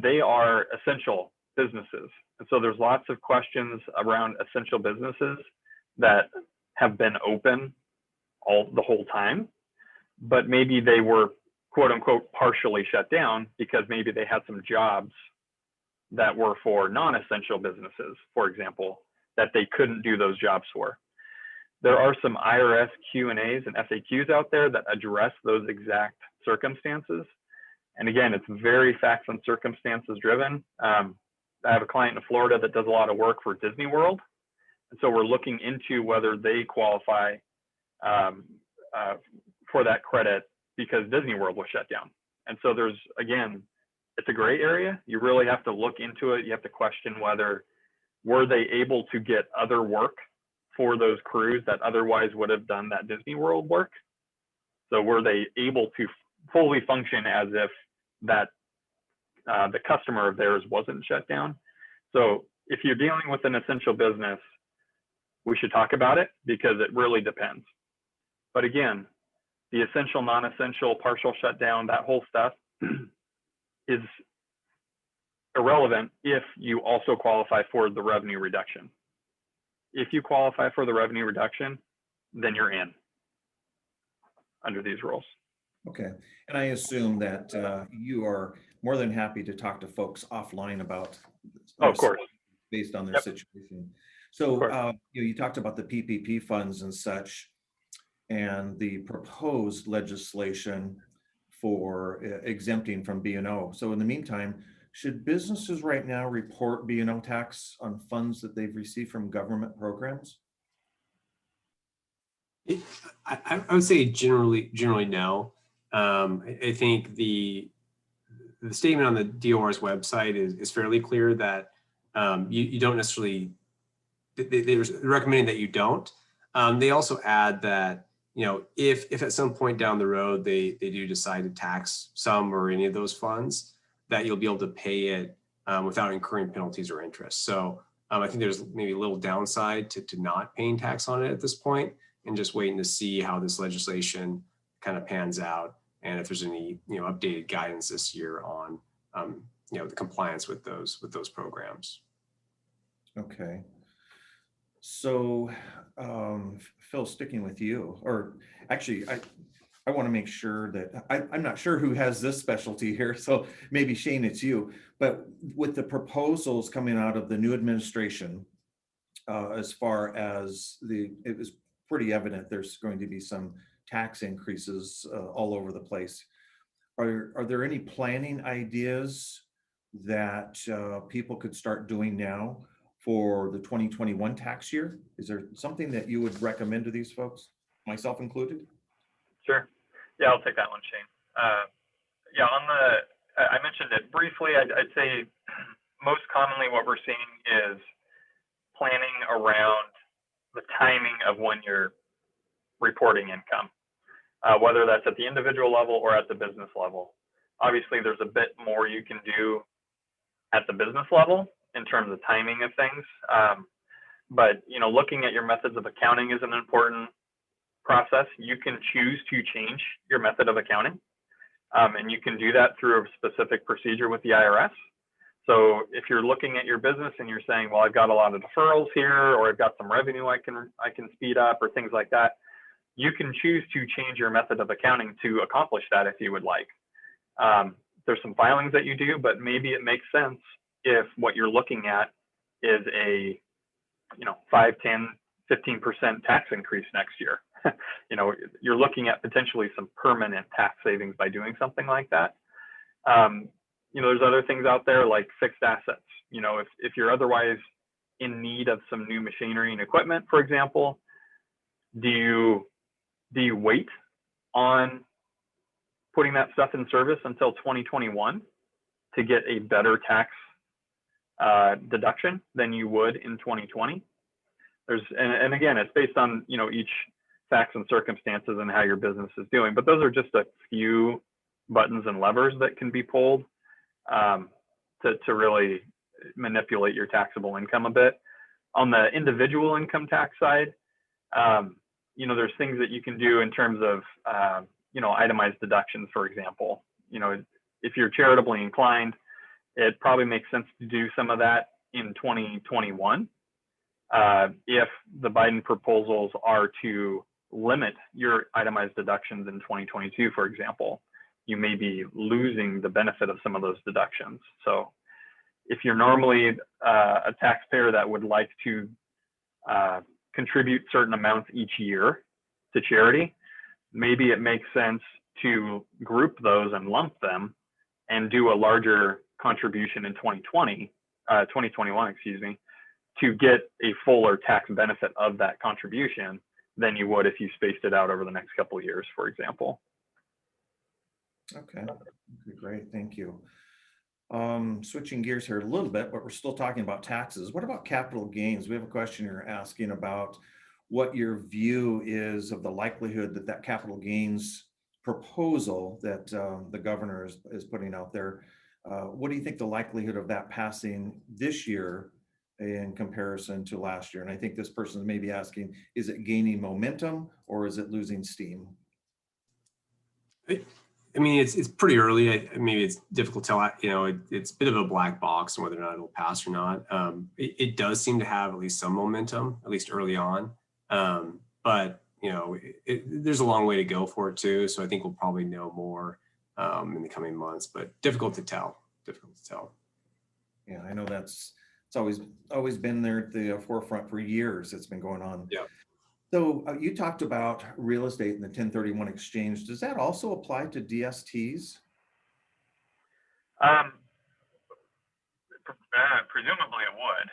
They are essential businesses. And so there's lots of questions around essential businesses that have been open the whole time, but maybe they were quote unquote partially shut down because maybe they had some jobs that were for non-essential businesses, for example, that they couldn't do those jobs for. There are some IRS Q&As and FAQs out there that address those exact circumstances. And again, it's very facts and circumstances driven. I have a client in Florida that does a lot of work for Disney World. And so we're looking into whether they qualify for that credit because Disney World was shut down. And so there's, again, it's a gray area. You really have to look into it. You have to question whether were they able to get other work for those crews that otherwise would have done that Disney World work. So were they able to fully function as if that the customer of theirs wasn't shut down? So if you're dealing with an essential business, we should talk about it because it really depends. But again, the essential, non-essential, partial shutdown, that whole stuff is irrelevant if you also qualify for the revenue reduction. If you qualify for the revenue reduction, then you're in under these rules. Okay, and I assume that you are more than happy to talk to folks offline about of course, based on their situation. So you talked about the PPP funds and such, and the proposed legislation for exempting from B&O. So in the meantime, should businesses right now report B&O tax on funds that they've received from government programs? I would say generally no. I think the statement on the DOR's website is fairly clear that you don't necessarily, they're recommending that you don't. They also add that, you know, if at some point down the road they do decide to tax some or any of those funds, that you'll be able to pay it without incurring penalties or interest. So I think there's maybe a little downside to not paying tax on it at this point, and just waiting to see how this legislation kind of pans out, and if there's any updated guidance this year on the compliance with those programs. Okay. So, Phil, sticking with you, or actually, I want to make sure that I'm not sure who has this specialty here. So maybe Shane, it's you. But with the proposals coming out of the new administration, as far as it was pretty evident there's going to be some tax increases all over the place. Are there any planning ideas that people could start doing now for the 2021 tax year? Is there something that you would recommend to these folks, myself included? Sure. Yeah, I'll take that one, Shane. Yeah, I mentioned it briefly. I'd say most commonly what we're seeing is planning around the timing of when you're reporting income, whether that's at the individual level or at the business level. Obviously, there's a bit more you can do at the business level in terms of timing of things. But looking at your methods of accounting is an important process. You can choose to change your method of accounting, and you can do that through a specific procedure with the IRS. So if you're looking at your business and you're saying, well, I've got a lot of deferrals here, or I've got some revenue I can speed up, or things like that, you can choose to change your method of accounting to accomplish that if you would like. There's some filings that you do, but maybe it makes sense if what you're looking at is a 5, 10, 15% tax increase next year. You're looking at potentially some permanent tax savings by doing something like that. There's other things out there like fixed assets. If you're otherwise in need of some new machinery and equipment, for example, do you wait on putting that stuff in service until 2021 to get a better tax deduction than you would in 2020? And again, it's based on each facts and circumstances and how your business is doing. But those are just a few buttons and levers that can be pulled to really manipulate your taxable income a bit. On the individual income tax side, there's things that you can do in terms of itemized deductions, for example. If you're charitably inclined, it probably makes sense to do some of that in 2021. If the Biden proposals are to limit your itemized deductions in 2022, for example, you may be losing the benefit of some of those deductions. So if you're normally a taxpayer that would like to contribute certain amounts each year to charity, maybe it makes sense to group those and lump them and do a larger contribution in 2021, excuse me, to get a fuller tax benefit of that contribution than you would if you spaced it out over the next couple of years, for example. Okay, great, thank you. Switching gears here a little bit, but we're still talking about taxes. What about capital gains? We have a question here asking about what your view is of the likelihood that capital gains proposal that the governor is putting out there. What do you think the likelihood of that passing this year in comparison to last year? And I think this person is maybe asking, is it gaining momentum or is it losing steam? I mean, it's pretty early. Maybe it's difficult to tell. It's a bit of a black box on whether or not it'll pass or not. It does seem to have at least some momentum, at least early on. But there's a long way to go for it too. So I think we'll probably know more in the coming months. But difficult to tell. Yeah, I know it's always been there at the forefront for years. It's been going on. Yeah. So you talked about real estate and the 1031 exchange. Does that also apply to DSTs? Presumably it would.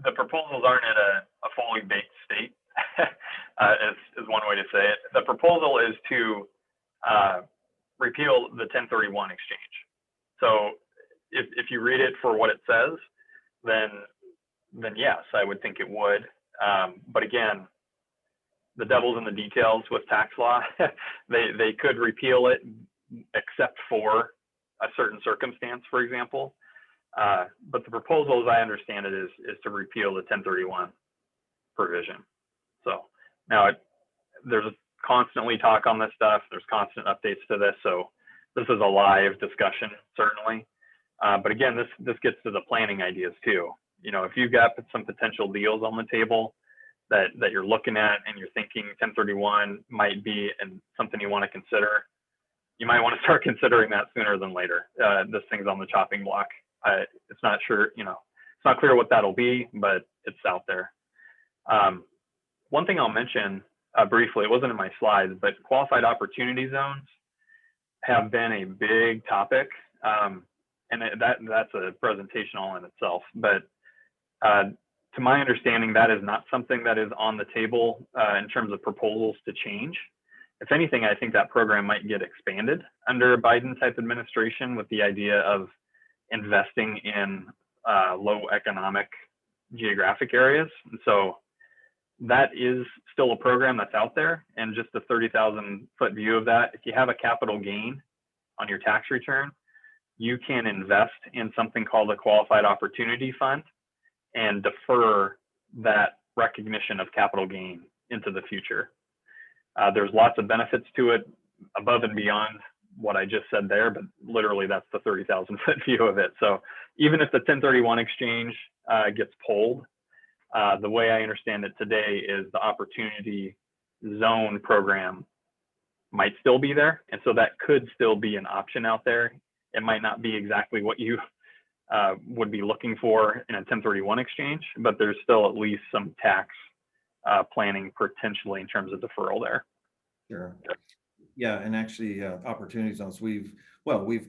The proposals aren't at a fully baked state, is one way to say it. The proposal is to repeal the 1031 exchange. So if you read it for what it says, then yes, I would think it would. But again, the devil's in the details with tax law. They could repeal it except for a certain circumstance, for example. But the proposal, as I understand it, is to repeal the 1031 provision. So now there's constantly talk on this stuff. There's constant updates to this. So this is a live discussion, certainly. But again, this gets to the planning ideas too. You know, if you've got some potential deals on the table that you're looking at and you're thinking 1031 might be something you want to consider, you might want to start considering that sooner than later. This thing's on the chopping block. It's not sure, you know, it's not clear what that'll be, but it's out there. One thing I'll mention briefly, it wasn't in my slides, but qualified opportunity zones have been a big topic. And that's a presentation all in itself. But to my understanding, that is not something that is on the table in terms of proposals to change. If anything, I think that program might get expanded under a Biden type administration with the idea of investing in low economic geographic areas. And so that is still a program that's out there. And just a 30,000 foot view of that, if you have a capital gain on your tax return, you can invest in something called a qualified opportunity fund and defer that recognition of capital gain into the future. There's lots of benefits to it above and beyond what I just said there, but literally that's the 30,000 foot view of it. So even if the 1031 exchange gets pulled, the way I understand it today is the opportunity zone program might still be there. And so that could still be an option out there. It might not be exactly what you would be looking for in a 1031 exchange, but there's still at least some tax planning potentially in terms of deferral there. Sure. Yeah, and actually opportunity zones, we've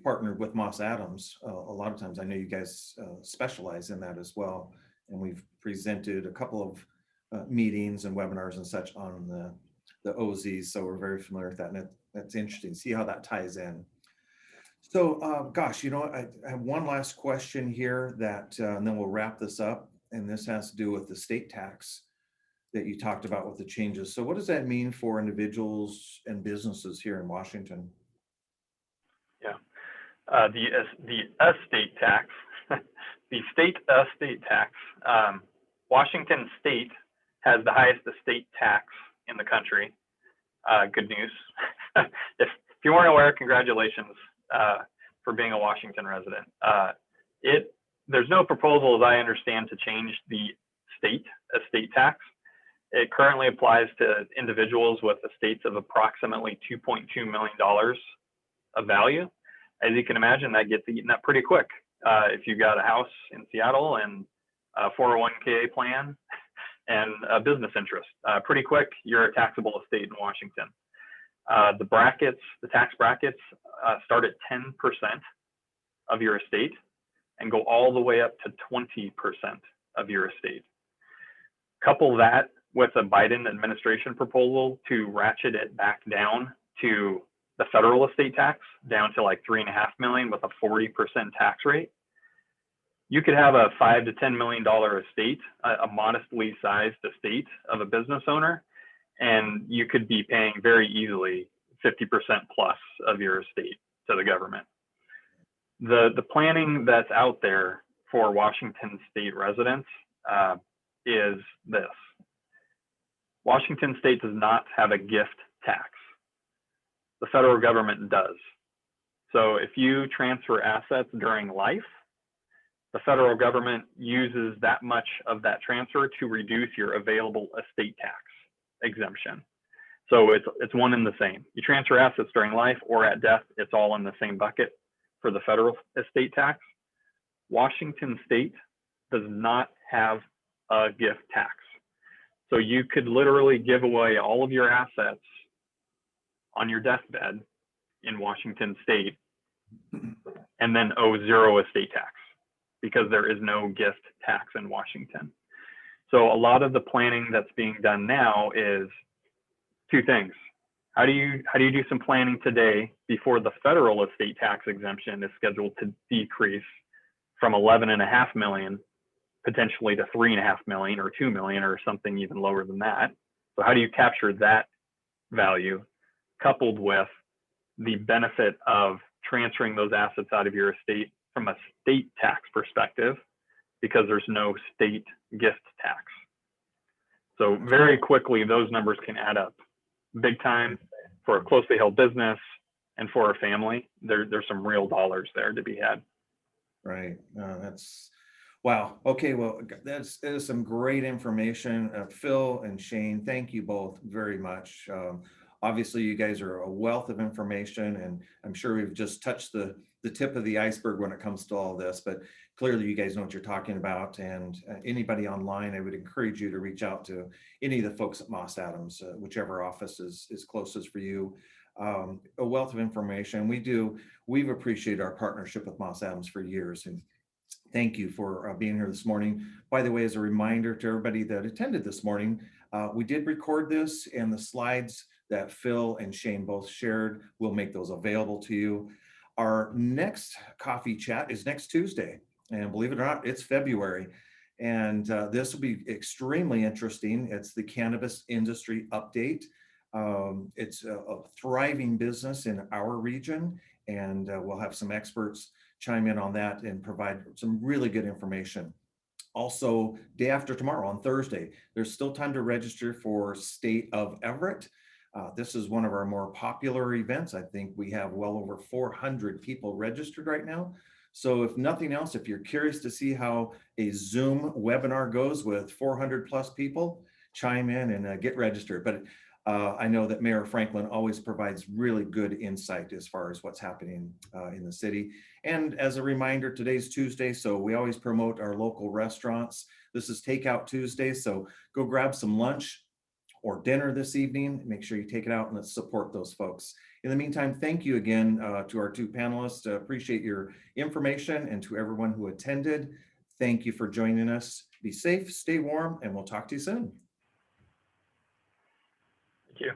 partnered with Moss Adams a lot of times. I know you guys specialize in that as well. And we've presented a couple of meetings and webinars and such on the OZs. So we're very familiar with that. And that's interesting to see how that ties in. So, gosh, you know, I have one last question here and then we'll wrap this up. And this has to do with the state tax that you talked about with the changes. So what does that mean for individuals and businesses here in Washington? Yeah, the estate tax, the state estate tax. Washington State has the highest estate tax in the country. Good news. If you weren't aware, congratulations for being a Washington resident. There's no proposal, as I understand, to change the state estate tax. It currently applies to individuals with estates of approximately $2.2 million of value. As you can imagine, that gets eaten up pretty quick. If you've got a house in Seattle and a 401k plan and a business interest, pretty quick, you're a taxable estate in Washington. The tax brackets start at 10% of your estate and go all the way up to 20% of your estate. Couple that with a Biden administration proposal to ratchet it back down to the federal estate tax, down to like $3.5 million with a 40% tax rate. You could have a $5 to $10 million estate, a modestly sized estate of a business owner, and you could be paying very easily 50% plus of your estate to the government. The planning that's out there for Washington State residents is this. Washington State does not have a gift tax. The federal government does. So if you transfer assets during life, the federal government uses that much of that transfer to reduce your available estate tax exemption. So it's one and the same. You transfer assets during life or at death, it's all in the same bucket for the federal estate tax. Washington State does not have a gift tax. So you could literally give away all of your assets on your deathbed in Washington State and then owe zero estate tax because there is no gift tax in Washington. So a lot of the planning that's being done now is two things. How do you do some planning today before the federal estate tax exemption is scheduled to decrease from 11.5 million potentially to 3.5 million or 2 million or something even lower than that? So how do you capture that value coupled with the benefit of transferring those assets out of your estate from a state tax perspective because there's no state gift tax. So very quickly, those numbers can add up big time for a closely held business and for a family. There's some real dollars there to be had. Right. That's wow. Okay. Well, that is some great information. Phil and Shane, thank you both very much. Obviously, you guys are a wealth of information, and I'm sure we've just touched the tip of the iceberg when it comes to all this, but clearly you guys know what you're talking about. And anybody online, I would encourage you to reach out to any of the folks at Moss Adams, whichever office is closest for you. A wealth of information. We've appreciated our partnership with Moss Adams for years, and thank you for being here this morning. By the way, as a reminder to everybody that attended this morning, we did record this, and the slides that Phil and Shane both shared, we'll make those available to you. Our next coffee chat is next Tuesday, and believe it or not, it's February. And this will be extremely interesting. It's the cannabis industry update. It's a thriving business in our region, and we'll have some experts chime in on that and provide some really good information. Also, day after tomorrow on Thursday, there's still time to register for State of Everett. This is one of our more popular events. I think we have well over 400 people registered right now. So if nothing else, if you're curious to see how a Zoom webinar goes with 400 plus people, chime in and get registered. But I know that Mayor Franklin always provides really good insight as far as what's happening in the city. And as a reminder, today's Tuesday, so we always promote our local restaurants. This is Takeout Tuesday, so go grab some lunch or dinner this evening. Make sure you take it out and let's support those folks. In the meantime, thank you again to our two panelists. Appreciate your information, and to everyone who attended, thank you for joining us. Be safe, stay warm, and we'll talk to you soon. Thank you.